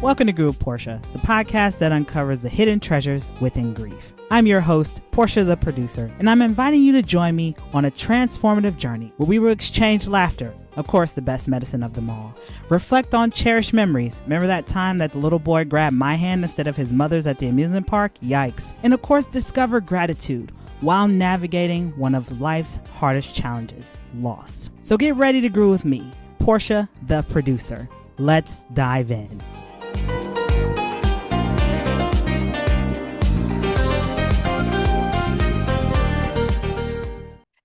Welcome to Grew with Portia, the podcast that uncovers the hidden treasures within grief. I'm your host, Portia the producer, and I'm inviting you to join me on a transformative journey where we will exchange laughter, of course the best medicine of them all, reflect on cherished memories. Remember that time that the little boy grabbed my hand instead of his mother's at the amusement park? Yikes. And of course discover gratitude while navigating one of life's hardest challenges, loss. So get ready to grow with me, Portia the producer. Let's dive in.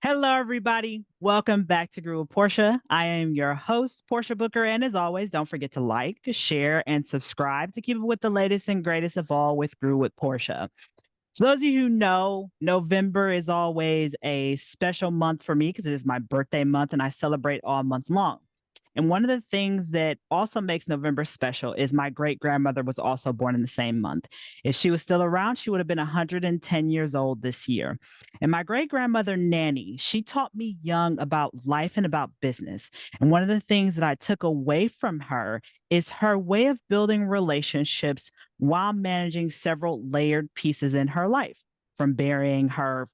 Hello, everybody. Welcome back to Grew with Portia. I am your host, Portia Booker, and as always, don't forget to like, share, and subscribe to keep up with the latest and greatest of all with Grew with Portia. So those of you who know, November is always a special month for me because it is my birthday month and I celebrate all month long. And one of the things that also makes November special is my great-grandmother was also born in the same month. If she was still around, she would have been 110 years old this year. And my great-grandmother, Nanny, she taught me young about life and about business. And one of the things that I took away from her is her way of building relationships while managing several layered pieces in her life, from burying her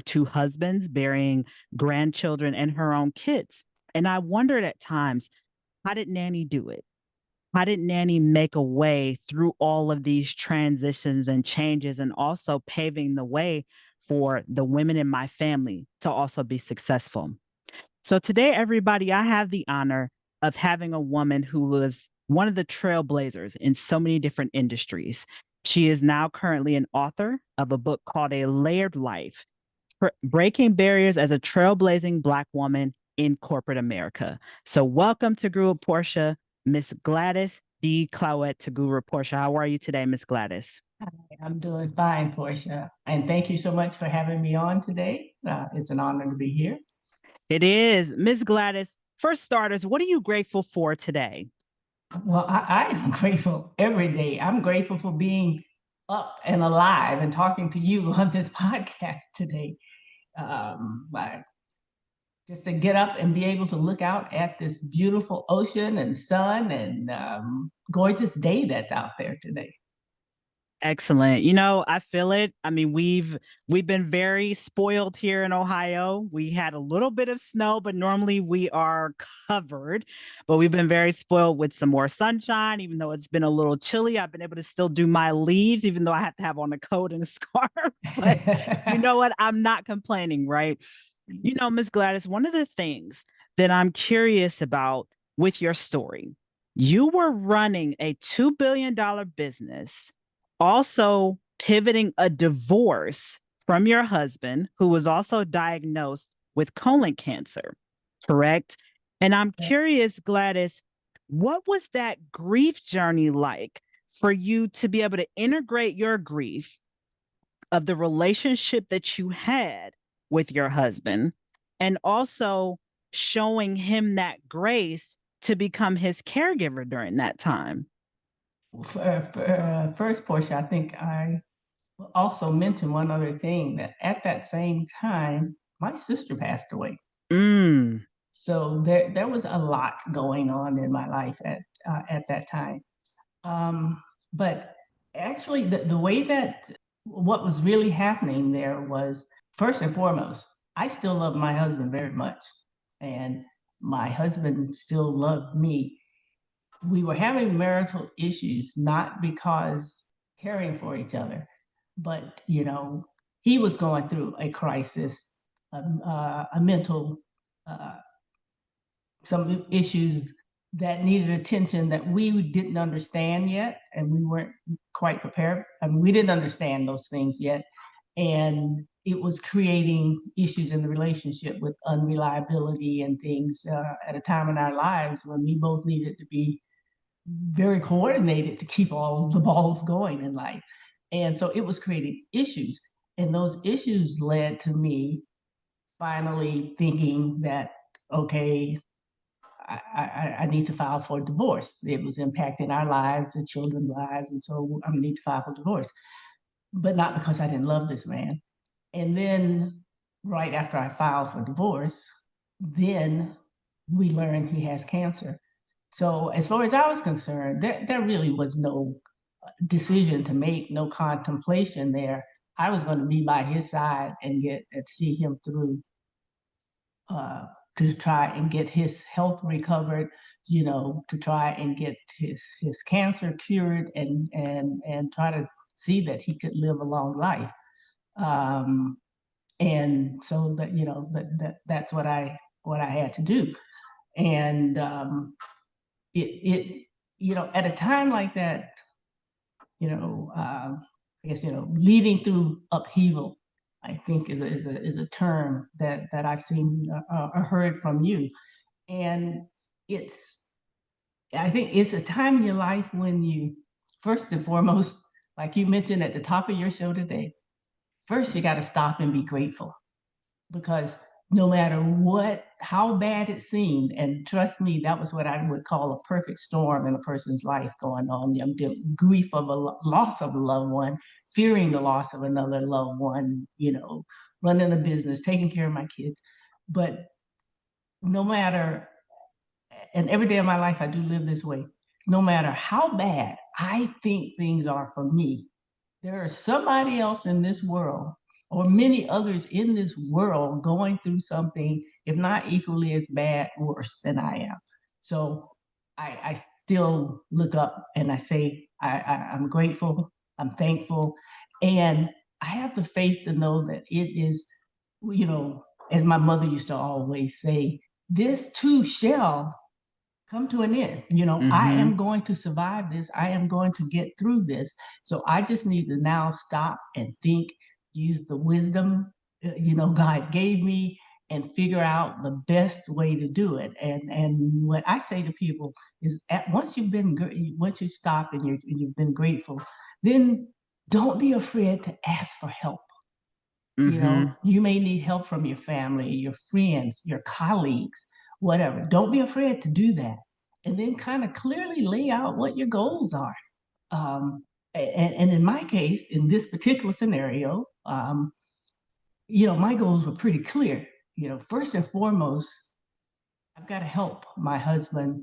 two husbands, burying grandchildren, and her own kids. And I wondered at times, how did Nanny do it? How did Nanny make a way through all of these transitions and changes and also paving the way for the women in my family to also be successful? So today, everybody, I have the honor of having a woman who was one of the trailblazers in so many different industries. She is now currently an author of a book called A Layered Life, Breaking Barriers as a Trailblazing Black Woman in Corporate America. So welcome to Grew with Portia, Miss Gladys DeClouet to Grew with Portia. How are you today, Miss Gladys? Hi, I'm doing fine, Portia. And thank you so much for having me on today. It's an honor to be here. It is. Miss Gladys, for starters, what are you grateful for today? Well, I am grateful every day. I'm grateful for being up and alive and talking to you on this podcast today. Just to get up and be able to look out at this beautiful ocean and sun and gorgeous day that's out there today. Excellent. You know, I feel it. I mean, we've been very spoiled here in Ohio. We had a little bit of snow, but normally we are covered. But we've been very spoiled with some more sunshine, even though it's been a little chilly. I've been able to still do my leaves, even though I have to have on a coat and a scarf. But you know what? I'm not complaining, right? You know, Miss Gladys, one of the things that I'm curious about with your story, you were running a $2 billion business, also pivoting a divorce from your husband, who was also diagnosed with colon cancer, correct? And I'm curious, Gladys, what was that grief journey like for you to be able to integrate your grief of the relationship that you had with your husband and also showing him that grace to become his caregiver during that time? First, Portia, I think I also mention one other thing that at that same time, my sister passed away. Mm. So there was a lot going on in my life at that time. But actually, the way that what was really happening there was first and foremost, I still love my husband very much, and my husband still loved me. We were having marital issues, not because caring for each other, but he was going through a crisis, a mental, uh, some issues that needed attention that we didn't understand yet, and we weren't quite prepared. I mean, we didn't understand those things yet, and it was creating issues in the relationship with unreliability and things at a time in our lives when we both needed to be very coordinated to keep all the balls going in life. And so it was creating issues. And those issues led to me finally thinking that, okay, I need to file for divorce. It was impacting our lives, the children's lives. And so I need to file for divorce, but not because I didn't love this man. And then right after I filed for divorce, then we learned he has cancer. So as far as I was concerned, there really was no decision to make, no contemplation there. I was going to be by his side and see him through, to try and get his health recovered, to try and get his cancer cured, and try to see that he could live a long life. And so that, that's what I had to do. And it at a time like that, I guess, leading through upheaval, I think is a term that I've seen or heard from you. And I think it's a time in your life when you, first and foremost, like you mentioned at the top of your show today, first you got to stop and be grateful, because no matter how bad it seemed, and trust me, that was what I would call a perfect storm in a person's life going on. The grief of a loss of a loved one, fearing the loss of another loved one, running a business, taking care of my kids. But no matter, and every day of my life I do live this way, no matter how bad I think things are for me, there is somebody else in this world, or many others in this world, going through something, if not equally as bad, worse than I am. So I still look up and I say, I'm grateful, I'm thankful, and I have the faith to know that it is, as my mother used to always say, this too shall come to an end. I am going to survive this. I am going to get through this. So I just need to now stop and think, use the wisdom, God gave me, and figure out the best way to do it. And what I say to people is, once you stop and you've been grateful, then don't be afraid to ask for help. You may need help from your family, your friends, your colleagues, whatever. Don't be afraid to do that. And then kind of clearly lay out what your goals are. And in my case, in this particular scenario, my goals were pretty clear. First and foremost, I've got to help my husband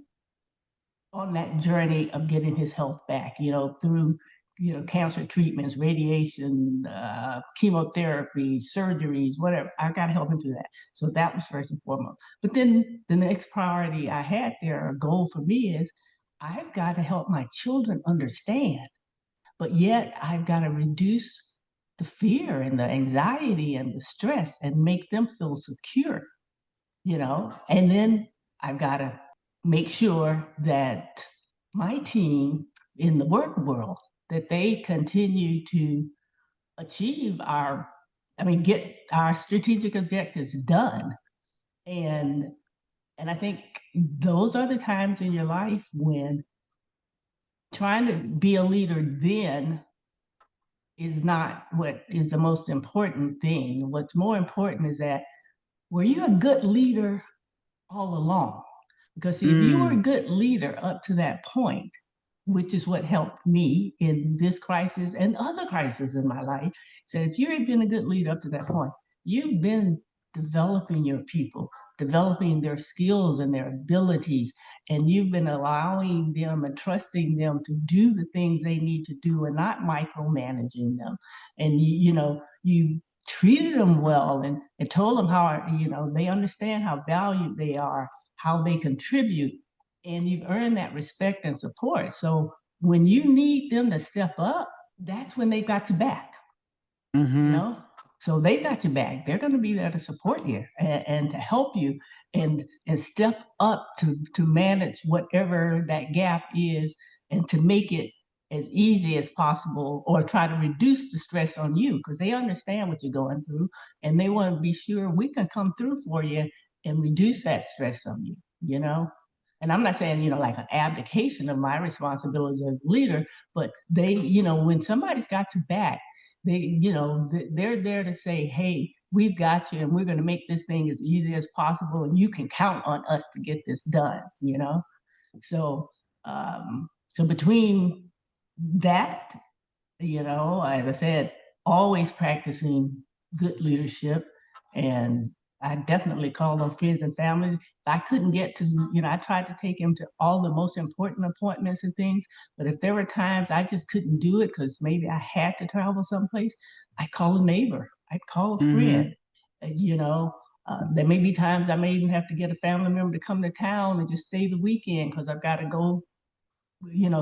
on that journey of getting his health back, through cancer treatments, radiation, chemotherapy, surgeries, whatever. I got to help him do that. So that was first and foremost. But then the next priority I had there, a goal for me, is I've got to help my children understand, but yet I've got to reduce the fear and the anxiety and the stress and make them feel secure, and then I've got to make sure that my team in the work world, that they continue to achieve get our strategic objectives done. And I think those are the times in your life when trying to be a leader then is not what is the most important thing. What's more important is that, were you a good leader all along? Because see, if you were a good leader up to that point, which is what helped me in this crisis and other crises in my life, so if you had been a good leader up to that point, you've been developing your people, developing their skills and their abilities, and you've been allowing them and trusting them to do the things they need to do and not micromanaging them. And you treated them well, and told them how, they understand how valued they are, how they contribute, and you've earned that respect and support. So when you need them to step up, that's when they've got your back. So they've got your back. They're going to be there to support you and to help you, and step up to manage whatever that gap is, and to make it as easy as possible, or try to reduce the stress on you, because they understand what you're going through, and they want to be sure we can come through for you and reduce that stress on you. And I'm not saying, like an abdication of my responsibilities as leader, but they, when somebody's got your back, they're there to say, hey, we've got you, and we're going to make this thing as easy as possible, and you can count on us to get this done. So, so between that, as I said, always practicing good leadership, and I definitely called on friends and families. If I couldn't get to, I tried to take him to all the most important appointments and things. But if there were times I just couldn't do it because maybe I had to travel someplace, I'd call a neighbor, I'd call a Mm-hmm. friend. There may be times I may even have to get a family member to come to town and just stay the weekend because I've got to go,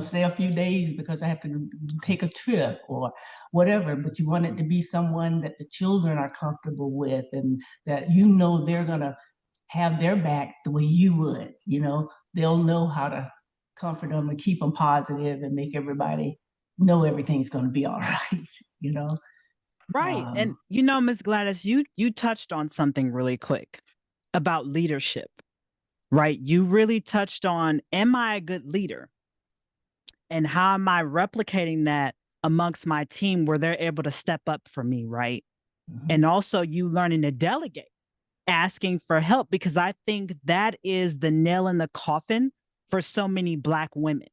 stay a few days because I have to take a trip or whatever. But you want it to be someone that the children are comfortable with and that they're going to have their back the way you would. They'll know how to comfort them and keep them positive and make everybody know everything's going to be all right. you know Right. um, And Miss Gladys, you touched on something really quick about leadership, right? You really touched on, am I a good leader? And how am I replicating that amongst my team where they're able to step up for me, right? mhm, And also you learning to delegate, asking for help, because I think that is the nail in the coffin for so many Black women,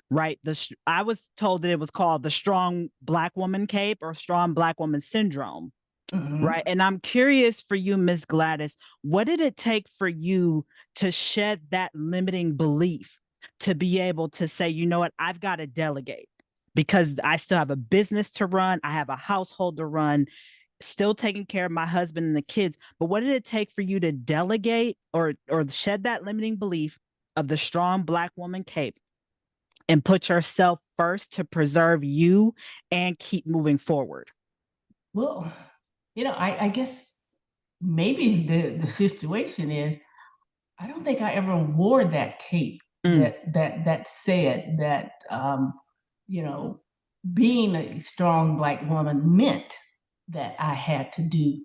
right? I was told that it was called the strong Black woman cape or strong Black woman syndrome, mhm. right? And I'm curious for you, Miss Gladys, what did it take for you to shed that limiting belief to be able to say, you know what, I've got to delegate because I still have a business to run, I have a household to run, still taking care of my husband and the kids. But what did it take for you to delegate or shed that limiting belief of the strong Black woman cape and put yourself first to preserve you and keep moving forward? Well, I guess maybe the situation is I don't think I ever wore that cape Mm, that said that you know being a strong Black woman meant that I had to do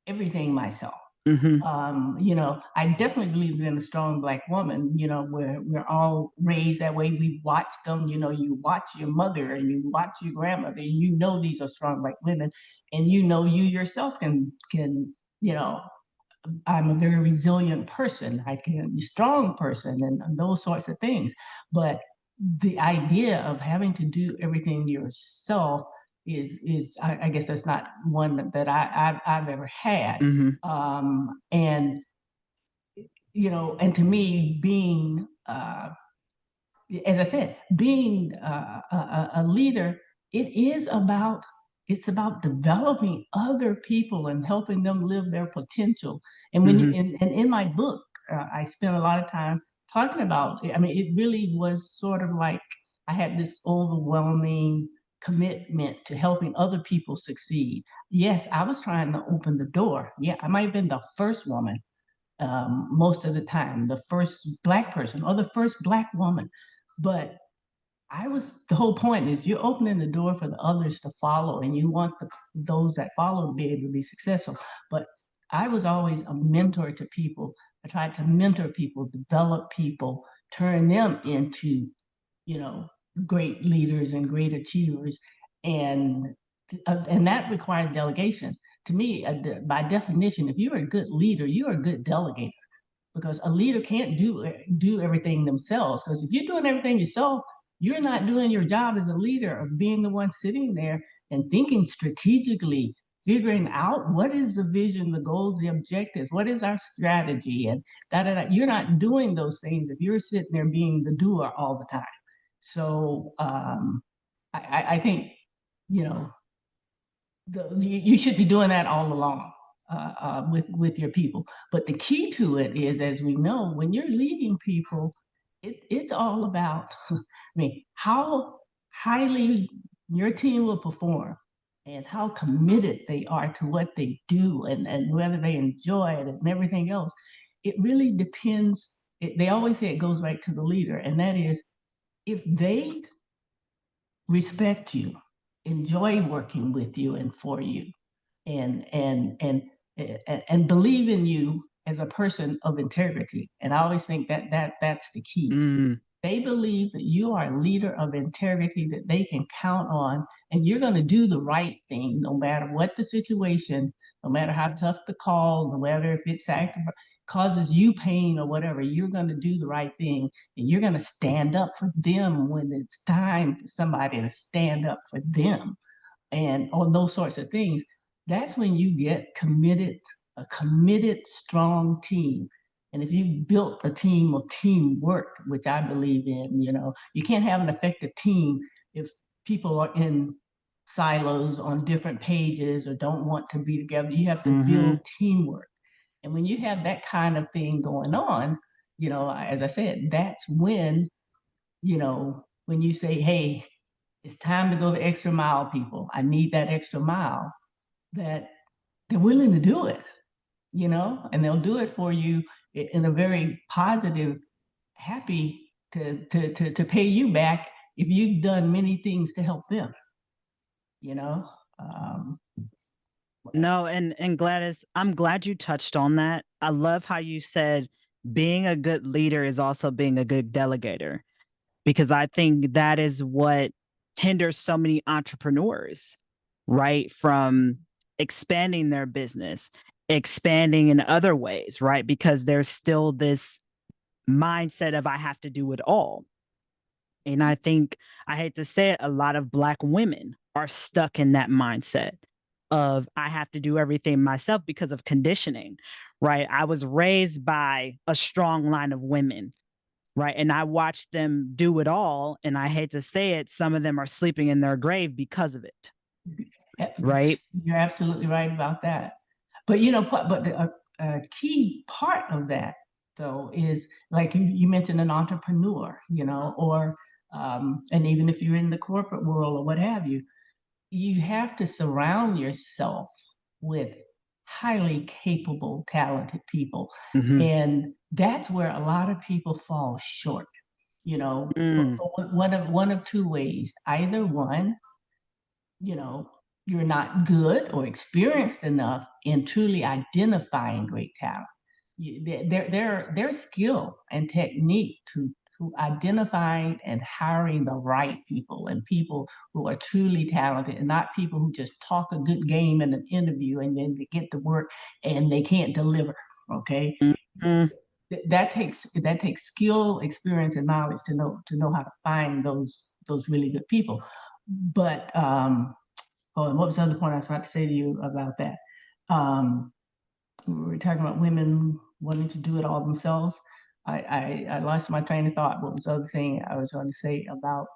everything myself. mm-hmm, I definitely believe in a strong Black woman. We're all raised that way. We watch them. You watch your mother and you watch your grandmother. And these are strong Black women, and you yourself can. I'm a very resilient person. I can be a strong person and those sorts of things. But the idea of having to do everything yourself is I guess that's not one that I've ever had. mm-hmm, And to me, being as I said, being a leader, it's about developing other people and helping them live their potential. And when you mm-hmm, and in my book, I spent a lot of time talking about. I mean, it really was sort of like I had this overwhelming commitment to helping other people succeed. Yes, I was trying to open the door. Yeah, I might have been the first woman most of the time, the first Black person or the first Black woman. But the whole point is you're opening the door for the others to follow, and you want those that follow to be able to be successful. But I was always a mentor to people. I tried to mentor people, develop people, turn them into, you know, great leaders and great achievers. And and that requires delegation. To me, by definition, if you're a good leader, you're a good delegator because a leader can't do everything themselves. Because if you're doing everything yourself, you're not doing your job as a leader of being the one sitting there and thinking strategically, figuring out what is the vision, the goals, the objectives, what is our strategy, and da da da. You're not doing those things if you're sitting there being the doer all the time. So I think you know you should be doing that all along with your people. But the key to it is, as we know, when you're leading people, it's all about, I mean, how highly your team will perform and how committed they are to what they do and whether they enjoy it and everything else. It really depends. They always say it goes right to the leader, and that is if they respect you, enjoy working with you and for you, and and believe in you as a person of integrity. And I always think that's the key. mm, They believe that you are a leader of integrity that they can count on, and you're going to do the right thing no matter what the situation, no matter how tough the call, no matter if it causes you pain or whatever. You're going to do the right thing, and you're going to stand up for them when it's time for somebody to stand up for them, and on those sorts of things. That's when you get committed. a committed, strong team. And if you built a team of teamwork, which I believe in, you can't have an effective team if people are in silos on different pages or don't want to be together. You have to build teamwork. And when you have that kind of thing going on, as I said, that's when, when you say, hey, it's time to go the extra mile, people. I need that extra mile, that they're willing to do it, and they'll do it for you in a very positive, happy to pay you back if you've done many things to help them, you know. Um, No, and Gladys, I'm glad you touched on that. I love how you said being a good leader is also being a good delegator, because I think that is what hinders so many entrepreneurs, right? From expanding their business, expanding in other ways, right? Because there's still this mindset of I have to do it all. And I think, I hate to say it, a lot of Black women are stuck in that mindset of I have to do everything myself because of conditioning, right? I was raised by a strong line of women, right? And I watched them do it all. And I hate to say it, some of them are sleeping in their grave because of it, right? You're absolutely right about that. But a key part of that, though, is like you mentioned an entrepreneur, or and even if you're in the corporate world or what have you, you have to surround yourself with highly capable, talented people. Mm-hmm. And that's where a lot of people fall short, Mm, for one of two ways. Either one, you know, you're not good or experienced enough in truly identifying great talent. Their skill and technique to identifying and hiring the right people, and people who are truly talented, and not people who just talk a good game in an interview and then they get to work and they can't deliver. Okay, mm, mm. that takes skill, experience, and knowledge to know how to find those really good people. But oh, and what was the other point I was about to say to you about that? Um, we were talking about women wanting to do it all themselves. I lost my train of thought. What was the other thing I was going to say about?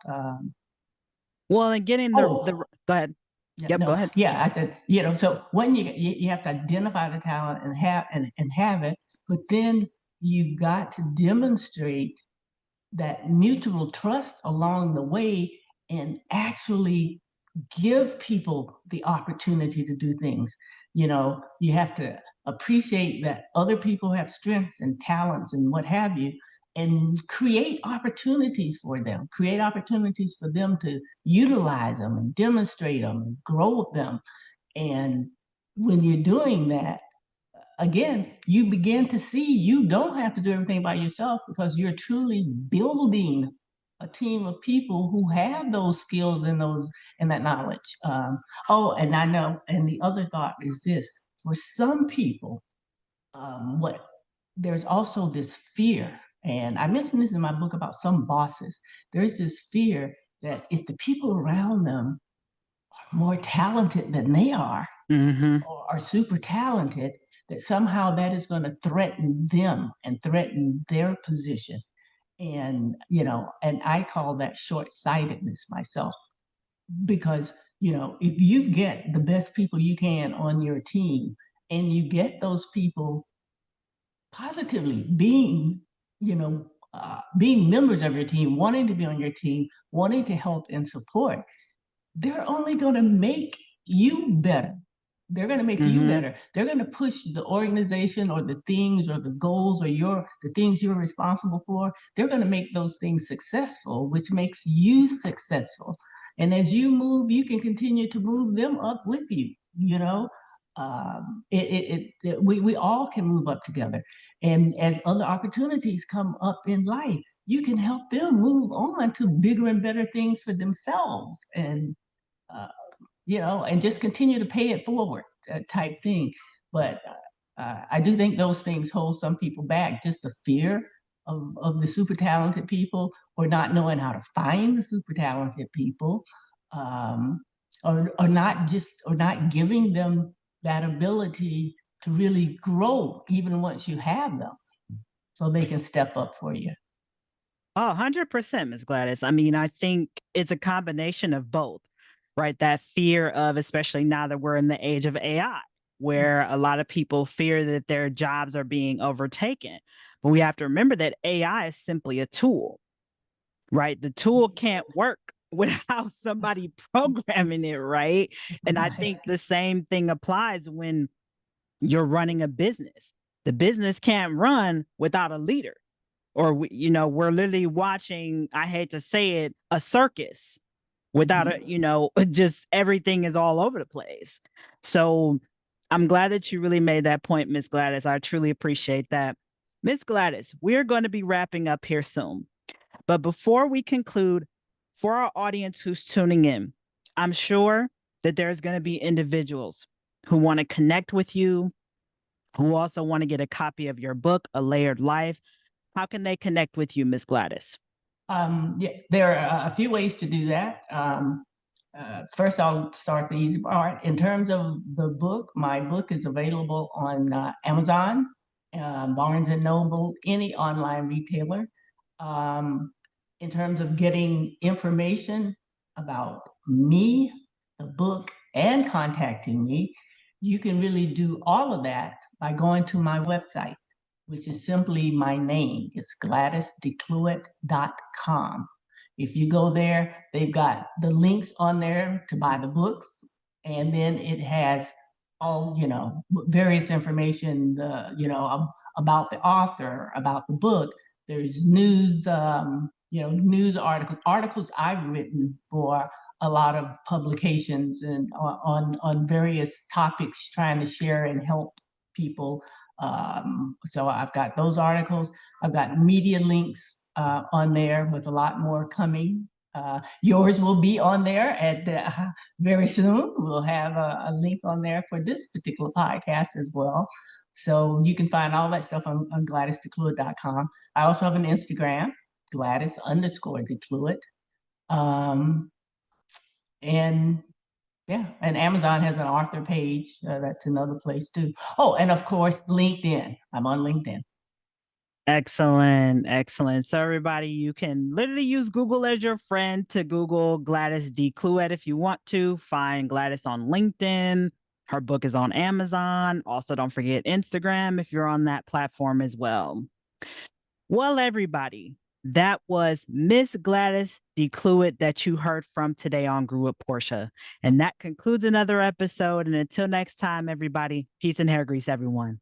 Well, and getting the Oh, go ahead. yeah, Yep, go no, ahead. yeah. I said, so when you have to identify the talent and have it, but then you've got to demonstrate that mutual trust along the way, and actually give people the opportunity to do things. You have to appreciate that other people have strengths and talents and what have you, and create opportunities for them to utilize them and demonstrate them and grow with them. And when you're doing that, again, you begin to see you don't have to do everything by yourself, because you're truly building a team of people who have those skills and that knowledge. Oh, and I know, and the other thought is this: for some people, what there's also this fear, and I mentioned this in my book about some bosses. There's this fear that if the people around them are more talented than they are, Mm-hmm. or are super talented, that somehow that is going to threaten them and threaten their position. And I call that short-sightedness myself, because if you get the best people you can on your team, and you get those people positively being members of your team, wanting to be on your team, wanting to help and support, they're only going to make you better. They're going to make you Mm-hmm. better. They're going to push the organization or the things or the goals or the things you're responsible for. They're going to make those things successful, which makes you successful. And as you move, you can continue to move them up with you. We all can move up together. And as other opportunities come up in life, you can help them move on to bigger and better things for themselves. Uh, and just continue to pay it forward, type thing. But I do think those things hold some people back, just the fear of the super talented people, or not knowing how to find the super talented people, um, or not giving them that ability to really grow even once you have them, so they can step up for you. Oh, 100%, Ms. Gladys. I mean, I think it's a combination of both, right? That fear of, especially now that we're in the age of AI, where a lot of people fear that their jobs are being overtaken. But we have to remember that AI is simply a tool, right? The tool can't work without somebody programming it, right? And I think the same thing applies when you're running a business. The business can't run without a leader. Or we're literally watching, I hate to say it, a circus without a, just everything is all over the place. So I'm glad that you really made that point, Miss Gladys. I truly appreciate that. Miss Gladys, we're going to be wrapping up here soon. But before we conclude, for our audience who's tuning in, I'm sure that there's going to be individuals who want to connect with you, who also want to get a copy of your book, A Layered Life. How can they connect with you, Miss Gladys? Yeah, there are a few ways to do that. First, I'll start the easy part. In terms of the book, my book is available on Amazon, Barnes and Noble, any online retailer. In terms of getting information about me, the book, and contacting me, you can really do all of that by going to my website, which is simply my name. It's GladysDeClouet.com. If you go there, they've got the links on there to buy the books, and then it has all, various information, about the author, about the book. There's news, news articles I've written for a lot of publications and on various topics, trying to share and help people. So I've got those articles. I've got media links on there with a lot more coming. Yours will be on there at very soon. We'll have a link on there for this particular podcast as well. So you can find all that stuff on GladysDeClouet.com. I also have an Instagram, Gladys_DeClouet. And yeah, and Amazon has an author page. That's another place too. Oh, and of course, LinkedIn. I'm on LinkedIn. Excellent. Excellent. So everybody, you can literally use Google as your friend to Google Gladys DeClouet if you want to. Find Gladys on LinkedIn. Her book is on Amazon. Also, don't forget Instagram if you're on that platform as well. Well, everybody, that was Miss Gladys DeClouet that you heard from today on Grew with Portia. And that concludes another episode. And until next time, everybody, peace and hair grease, everyone.